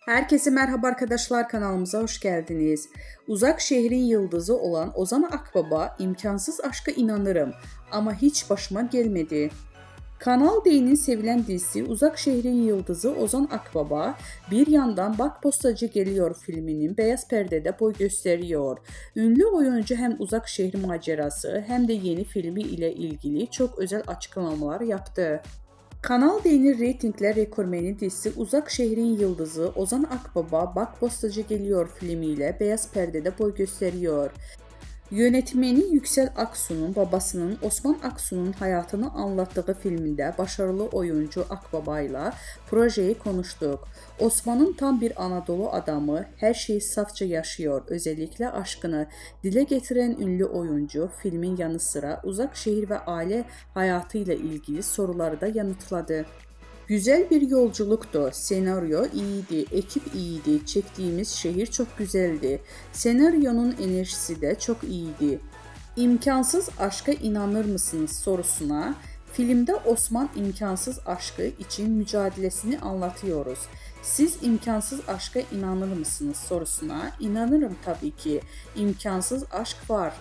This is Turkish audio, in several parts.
Herkese merhaba arkadaşlar, kanalımıza hoş geldiniz. Uzak şehrin yıldızı olan Ozan Akbaba imkansız aşka inanırım ama hiç başıma gelmedi. Kanal D'nin sevilen dizisi Uzak Şehrin Yıldızı Ozan Akbaba bir yandan Bak Postacı Geliyor filminin beyaz perdede boy gösteriyor. Ünlü oyuncu hem Uzak Şehir macerası hem de yeni filmi ile ilgili çok özel açıklamalar yaptı. Kanal D'nin reytingler rekormeni dizisi Uzak Şehrin Yıldızı Ozan Akbaba Bak Postacı Geliyor filmiyle beyaz perdede boy gösteriyor. Yönetmeni Yüksel Aksu'nun babasının Osman Aksu'nun hayatını anlattığı filminde başarılı oyuncu Akbaba ile projeyi konuştuk. Osman'ın tam bir Anadolu adamı, her şeyi safça yaşıyor, özellikle aşkını dile getiren ünlü oyuncu filmin yanı sıra uzak şehir ve aile hayatıyla ilgili soruları da yanıtladı. Güzel bir yolculuktu. Senaryo iyiydi, ekip iyiydi, çektiğimiz şehir çok güzeldi. Senaryonun enerjisi de çok iyiydi. İmkansız aşka inanır mısınız sorusuna, filmde Osman imkansız aşkı için mücadelesini anlatıyoruz. Siz imkansız aşka inanır mısınız sorusuna, inanırım tabii ki. İmkansız aşk var.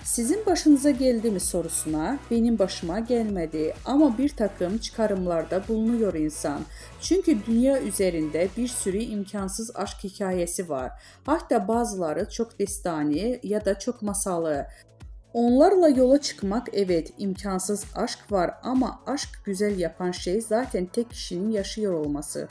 Sizin başınıza geldi mi sorusuna, benim başıma gelmedi ama bir takım çıkarımlarda bulunuyor insan. Çünkü dünya üzerinde bir sürü imkansız aşk hikayesi var. Hatta bazıları çok destani ya da çok masalı. Onlarla yola çıkmak, evet, imkansız aşk var ama aşk güzel yapan şey zaten tek kişinin yaşıyor olması.